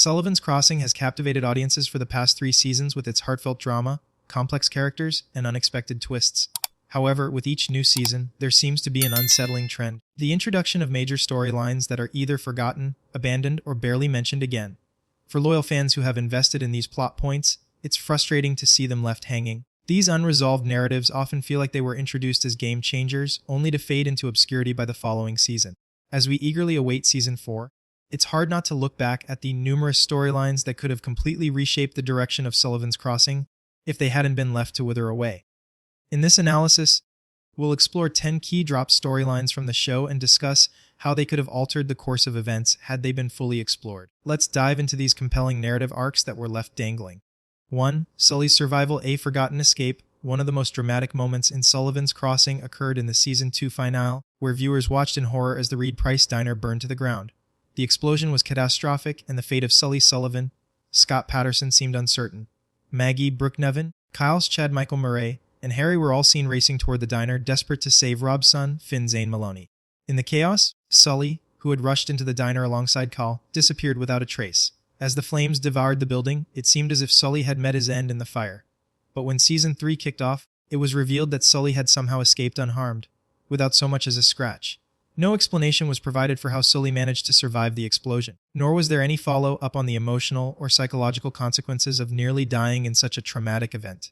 Sullivan's Crossing has captivated audiences for the past 3 seasons with its heartfelt drama, complex characters, and unexpected twists. However, with each new season, there seems to be an unsettling trend. The introduction of major storylines that are either forgotten, abandoned, or barely mentioned again. For loyal fans who have invested in these plot points, it's frustrating to see them left hanging. These unresolved narratives often feel like they were introduced as game changers, only to fade into obscurity by the following season. As we eagerly await Season 4, it's hard not to look back at the numerous storylines that could have completely reshaped the direction of Sullivan's Crossing if they hadn't been left to wither away. In this analysis, we'll explore 10 key drop storylines from the show and discuss how they could have altered the course of events had they been fully explored. Let's dive into these compelling narrative arcs that were left dangling. 1. Sully's survival, a forgotten escape. One of the most dramatic moments in Sullivan's Crossing occurred in the Season 2 finale, where viewers watched in horror as the Reed Price diner burned to the ground. The explosion was catastrophic, and the fate of Sully Sullivan, Scott Patterson, seemed uncertain. Maggie, Brooke Nevin, Kyle's Chad Michael Murray, and Harry were all seen racing toward the diner, desperate to save Rob's son, Finn Zane Maloney. In the chaos, Sully, who had rushed into the diner alongside Kyle, disappeared without a trace. As the flames devoured the building, it seemed as if Sully had met his end in the fire. But when Season 3 kicked off, it was revealed that Sully had somehow escaped unharmed, without so much as a scratch. No explanation was provided for how Sully managed to survive the explosion, nor was there any follow-up on the emotional or psychological consequences of nearly dying in such a traumatic event.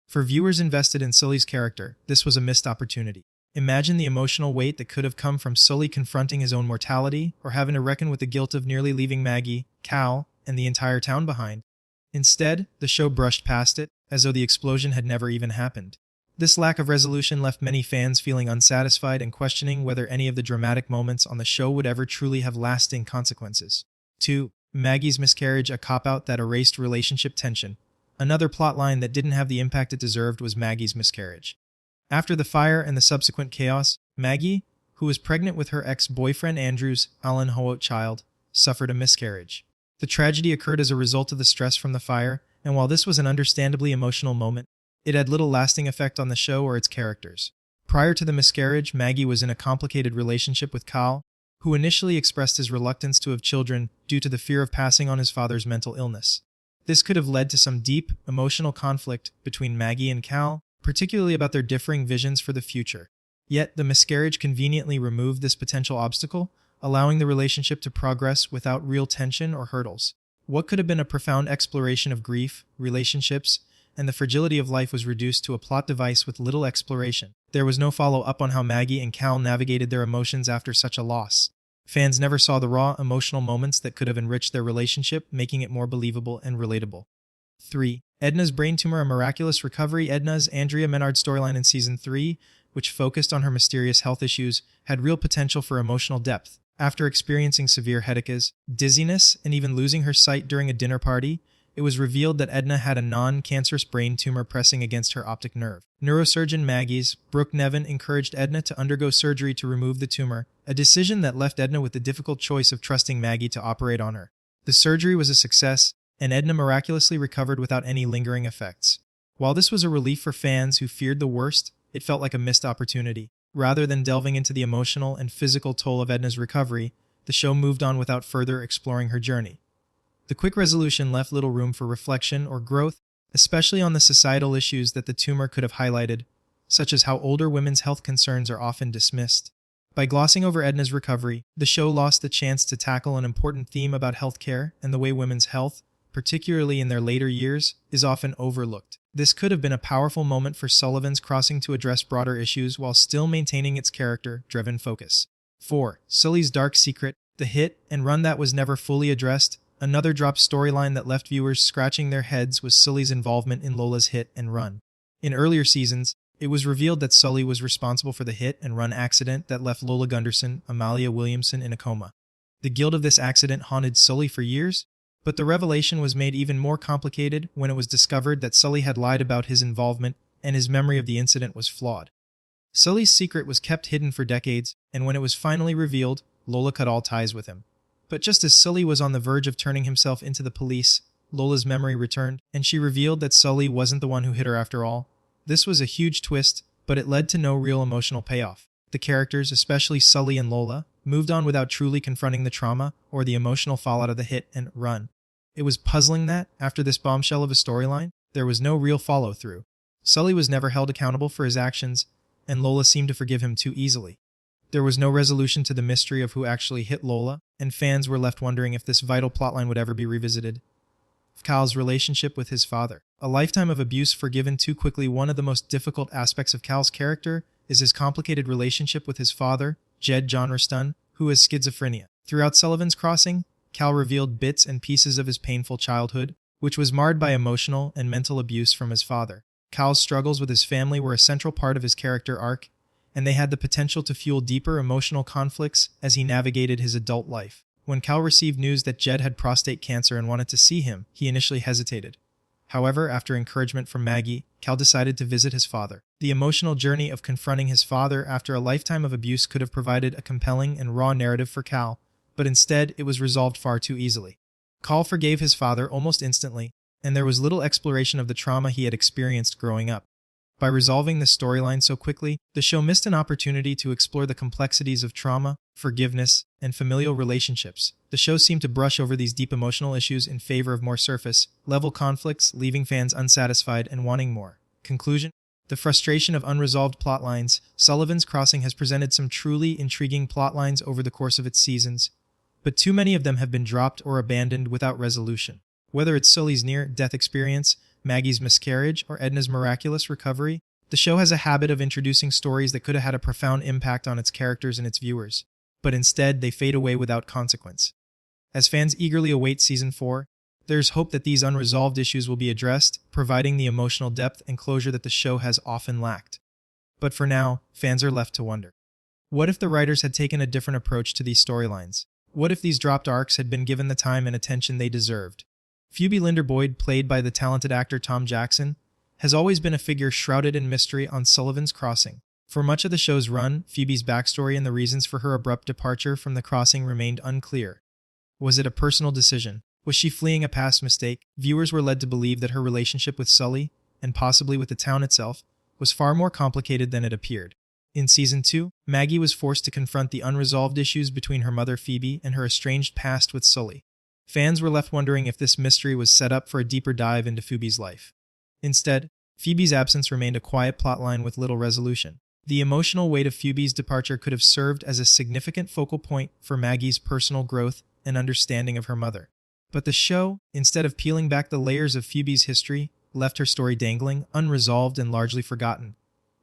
For viewers invested in Sully's character, this was a missed opportunity. Imagine the emotional weight that could have come from Sully confronting his own mortality, or having to reckon with the guilt of nearly leaving Maggie, Cal, and the entire town behind. Instead, the show brushed past it, as though the explosion had never even happened. This lack of resolution left many fans feeling unsatisfied and questioning whether any of the dramatic moments on the show would ever truly have lasting consequences. 2. Maggie's miscarriage, a cop-out that erased relationship tension. Another plotline that didn't have the impact it deserved was Maggie's miscarriage. After the fire and the subsequent chaos, Maggie, who was pregnant with her ex-boyfriend Andrew's Alan Howitt child, suffered a miscarriage. The tragedy occurred as a result of the stress from the fire, and while this was an understandably emotional moment, it had little lasting effect on the show or its characters. Prior to the miscarriage, Maggie was in a complicated relationship with Kyle, who initially expressed his reluctance to have children due to the fear of passing on his father's mental illness. This could have led to some deep, emotional conflict between Maggie and Cal, particularly about their differing visions for the future. Yet, the miscarriage conveniently removed this potential obstacle, allowing the relationship to progress without real tension or hurdles. What could have been a profound exploration of grief, relationships, and the fragility of life was reduced to a plot device with little exploration. There was no follow-up on how Maggie and Cal navigated their emotions after such a loss. Fans never saw the raw, emotional moments that could have enriched their relationship, making it more believable and relatable. 3. Edna's brain tumor, a miraculous recovery. Edna's Andrea Menard storyline in Season 3, which focused on her mysterious health issues, had real potential for emotional depth. After experiencing severe headaches, dizziness, and even losing her sight during a dinner party, it was revealed that Edna had a non-cancerous brain tumor pressing against her optic nerve. Neurosurgeon Maggie's Brooke Nevin encouraged Edna to undergo surgery to remove the tumor, a decision that left Edna with the difficult choice of trusting Maggie to operate on her. The surgery was a success, and Edna miraculously recovered without any lingering effects. While this was a relief for fans who feared the worst, it felt like a missed opportunity. Rather than delving into the emotional and physical toll of Edna's recovery, the show moved on without further exploring her journey. The quick resolution left little room for reflection or growth, especially on the societal issues that the tumor could have highlighted, such as how older women's health concerns are often dismissed. By glossing over Edna's recovery, the show lost the chance to tackle an important theme about healthcare and the way women's health, particularly in their later years, is often overlooked. This could have been a powerful moment for Sullivan's Crossing to address broader issues while still maintaining its character-driven focus. 4. Sully's dark secret, the hit and run that was never fully addressed. Another dropped storyline that left viewers scratching their heads was Sully's involvement in Lola's hit and run. In earlier seasons, it was revealed that Sully was responsible for the hit and run accident that left Lola Gunderson, Amalia Williamson, in a coma. The guilt of this accident haunted Sully for years, but the revelation was made even more complicated when it was discovered that Sully had lied about his involvement and his memory of the incident was flawed. Sully's secret was kept hidden for decades, and when it was finally revealed, Lola cut all ties with him. But just as Sully was on the verge of turning himself into the police, Lola's memory returned, and she revealed that Sully wasn't the one who hit her after all. This was a huge twist, but it led to no real emotional payoff. The characters, especially Sully and Lola, moved on without truly confronting the trauma or the emotional fallout of the hit and run. It was puzzling that, after this bombshell of a storyline, there was no real follow-through. Sully was never held accountable for his actions, and Lola seemed to forgive him too easily. There was no resolution to the mystery of who actually hit Lola, and fans were left wondering if this vital plotline would ever be revisited. Cal's relationship with his father. A lifetime of abuse forgiven too quickly. One of the most difficult aspects of Cal's character is his complicated relationship with his father, Jed John Ruston, who has schizophrenia. Throughout Sullivan's Crossing, Cal revealed bits and pieces of his painful childhood, which was marred by emotional and mental abuse from his father. Cal's struggles with his family were a central part of his character arc, and they had the potential to fuel deeper emotional conflicts as he navigated his adult life. When Cal received news that Jed had prostate cancer and wanted to see him, he initially hesitated. However, after encouragement from Maggie, Cal decided to visit his father. The emotional journey of confronting his father after a lifetime of abuse could have provided a compelling and raw narrative for Cal, but instead it was resolved far too easily. Cal forgave his father almost instantly, and there was little exploration of the trauma he had experienced growing up. By resolving this storyline so quickly, the show missed an opportunity to explore the complexities of trauma, forgiveness, and familial relationships. The show seemed to brush over these deep emotional issues in favor of more surface-level conflicts, leaving fans unsatisfied and wanting more. Conclusion: the frustration of unresolved plotlines. Sullivan's Crossing has presented some truly intriguing plotlines over the course of its seasons, but too many of them have been dropped or abandoned without resolution. Whether it's Sully's near-death experience, Maggie's miscarriage, or Edna's miraculous recovery, the show has a habit of introducing stories that could have had a profound impact on its characters and its viewers, but instead they fade away without consequence. As fans eagerly await Season 4, there's hope that these unresolved issues will be addressed, providing the emotional depth and closure that the show has often lacked. But for now, fans are left to wonder. What if the writers had taken a different approach to these storylines? What if these dropped arcs had been given the time and attention they deserved? Phoebe Linder-Boyd, played by the talented actor Tom Jackson, has always been a figure shrouded in mystery on Sullivan's Crossing. For much of the show's run, Phoebe's backstory and the reasons for her abrupt departure from the crossing remained unclear. Was it a personal decision? Was she fleeing a past mistake? Viewers were led to believe that her relationship with Sully, and possibly with the town itself, was far more complicated than it appeared. In Season 2, Maggie was forced to confront the unresolved issues between her mother Phoebe and her estranged past with Sully. Fans were left wondering if this mystery was set up for a deeper dive into Phoebe's life. Instead, Phoebe's absence remained a quiet plotline with little resolution. The emotional weight of Phoebe's departure could have served as a significant focal point for Maggie's personal growth and understanding of her mother. But the show, instead of peeling back the layers of Phoebe's history, left her story dangling, unresolved, and largely forgotten.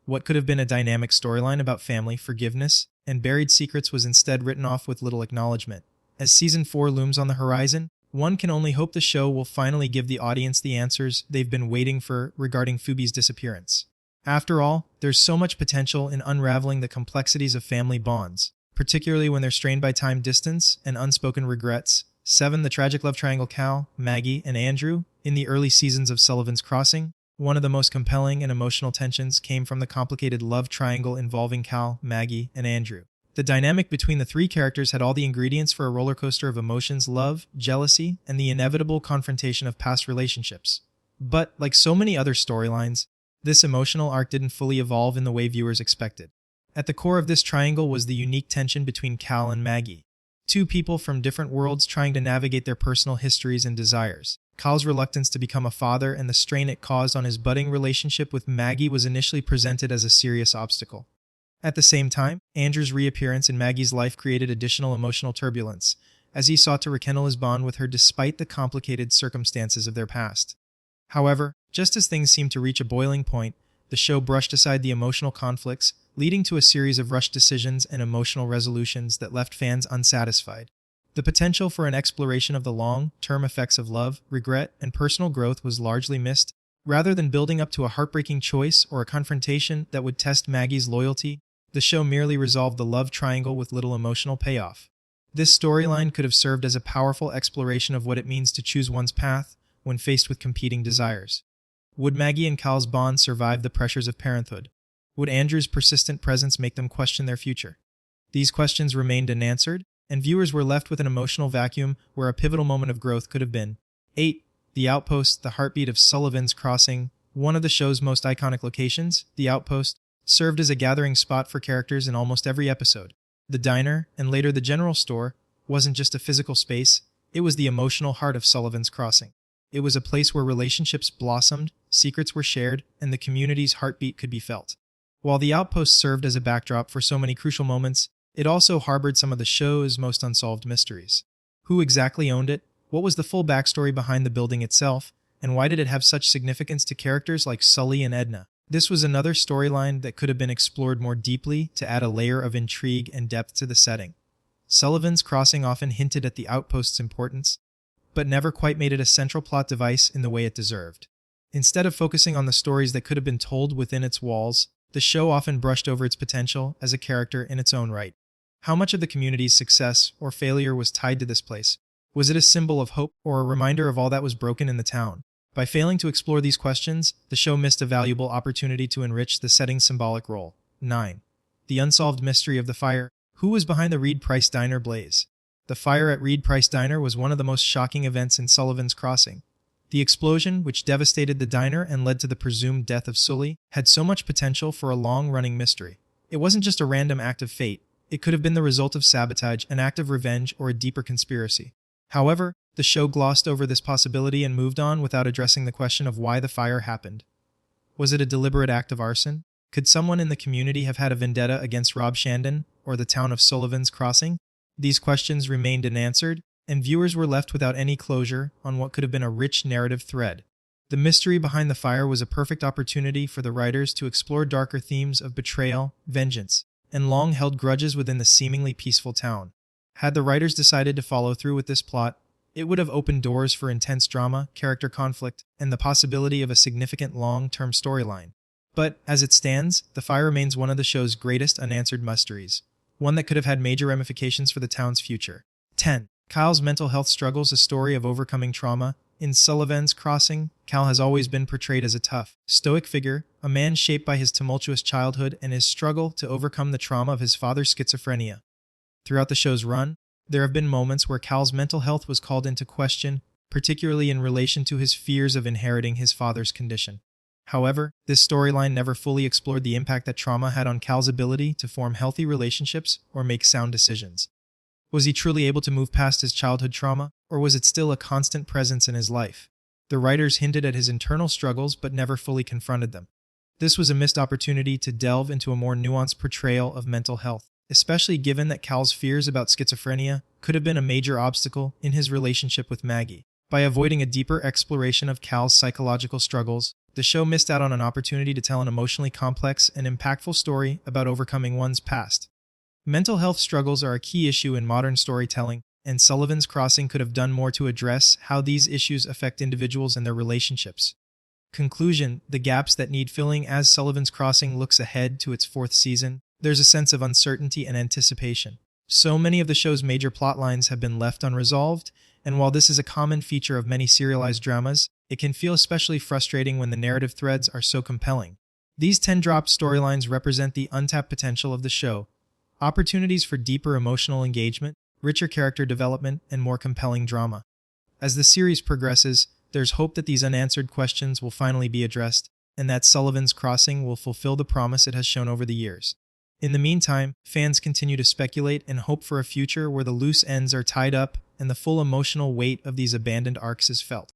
What could have been a dynamic storyline about family, forgiveness, and buried secrets was instead written off with little acknowledgement. As Season 4 looms on the horizon, one can only hope the show will finally give the audience the answers they've been waiting for regarding Phoebe's disappearance. After all, there's so much potential in unraveling the complexities of family bonds, particularly when they're strained by time, distance, and unspoken regrets. 7. The tragic love triangle. Cal, Maggie, and Andrew. In the early seasons of Sullivan's Crossing, one of the most compelling and emotional tensions came from the complicated love triangle involving Cal, Maggie, and Andrew. The dynamic between the three characters had all the ingredients for a roller coaster of emotions: love, jealousy, and the inevitable confrontation of past relationships. But, like so many other storylines, this emotional arc didn't fully evolve in the way viewers expected. At the core of this triangle was the unique tension between Cal and Maggie, two people from different worlds trying to navigate their personal histories and desires. Cal's reluctance to become a father and the strain it caused on his budding relationship with Maggie was initially presented as a serious obstacle. At the same time, Andrew's reappearance in Maggie's life created additional emotional turbulence, as he sought to rekindle his bond with her despite the complicated circumstances of their past. However, just as things seemed to reach a boiling point, the show brushed aside the emotional conflicts, leading to a series of rushed decisions and emotional resolutions that left fans unsatisfied. The potential for an exploration of the long-term effects of love, regret, and personal growth was largely missed. Rather than building up to a heartbreaking choice or a confrontation that would test Maggie's loyalty, the show merely resolved the love triangle with little emotional payoff. This storyline could have served as a powerful exploration of what it means to choose one's path when faced with competing desires. Would Maggie and Cal's bond survive the pressures of parenthood? Would Andrew's persistent presence make them question their future? These questions remained unanswered, and viewers were left with an emotional vacuum where a pivotal moment of growth could have been. 8. The Outpost, the heartbeat of Sullivan's Crossing. One of the show's most iconic locations, the Outpost, served as a gathering spot for characters in almost every episode. The diner, and later the general store, wasn't just a physical space, It was the emotional heart of Sullivan's Crossing. It was a place where relationships blossomed, secrets were shared, and the community's heartbeat could be felt. While the outpost served as a backdrop for so many crucial moments, it also harbored some of the show's most unsolved mysteries. Who exactly owned it? What was the full backstory behind the building itself? And why did it have such significance to characters like Sully and Edna? This was another storyline that could have been explored more deeply to add a layer of intrigue and depth to the setting. Sullivan's Crossing often hinted at the outpost's importance, but never quite made it a central plot device in the way it deserved. Instead of focusing on the stories that could have been told within its walls, the show often brushed over its potential as a character in its own right. How much of the community's success or failure was tied to this place? Was it a symbol of hope or a reminder of all that was broken in the town? By failing to explore these questions, the show missed a valuable opportunity to enrich the setting's symbolic role. 9. The unsolved mystery of the fire. Who was behind the Reed Price Diner blaze? The fire at Reed Price Diner was one of the most shocking events in Sullivan's Crossing. The explosion, which devastated the diner and led to the presumed death of Sully, had so much potential for a long-running mystery. It wasn't just a random act of fate. It could have been the result of sabotage, an act of revenge, or a deeper conspiracy. However, the show glossed over this possibility and moved on without addressing the question of why the fire happened. Was it a deliberate act of arson? Could someone in the community have had a vendetta against Rob Shandon or the town of Sullivan's Crossing? These questions remained unanswered, and viewers were left without any closure on what could have been a rich narrative thread. The mystery behind the fire was a perfect opportunity for the writers to explore darker themes of betrayal, vengeance, and long-held grudges within the seemingly peaceful town. Had the writers decided to follow through with this plot, it would have opened doors for intense drama, character conflict, and the possibility of a significant long-term storyline. But, as it stands, the fire remains one of the show's greatest unanswered mysteries, one that could have had major ramifications for the town's future. 10. Kyle's mental health struggles, a story of overcoming trauma. In Sullivan's Crossing, Cal has always been portrayed as a tough, stoic figure, a man shaped by his tumultuous childhood and his struggle to overcome the trauma of his father's schizophrenia. Throughout the show's run, there have been moments where Cal's mental health was called into question, particularly in relation to his fears of inheriting his father's condition. However, this storyline never fully explored the impact that trauma had on Cal's ability to form healthy relationships or make sound decisions. Was he truly able to move past his childhood trauma, or was it still a constant presence in his life? The writers hinted at his internal struggles but never fully confronted them. This was a missed opportunity to delve into a more nuanced portrayal of mental health, especially given that Cal's fears about schizophrenia could have been a major obstacle in his relationship with Maggie. By avoiding a deeper exploration of Cal's psychological struggles, the show missed out on an opportunity to tell an emotionally complex and impactful story about overcoming one's past. Mental health struggles are a key issue in modern storytelling, and Sullivan's Crossing could have done more to address how these issues affect individuals and their relationships. Conclusion: the gaps that need filling. As Sullivan's Crossing looks ahead to its 4th season, there's a sense of uncertainty and anticipation. So many of the show's major plot lines have been left unresolved, and while this is a common feature of many serialized dramas, it can feel especially frustrating when the narrative threads are so compelling. These 10 dropped storylines represent the untapped potential of the show, opportunities for deeper emotional engagement, richer character development, and more compelling drama. As the series progresses, there's hope that these unanswered questions will finally be addressed, and that Sullivan's Crossing will fulfill the promise it has shown over the years. In the meantime, fans continue to speculate and hope for a future where the loose ends are tied up and the full emotional weight of these abandoned arcs is felt.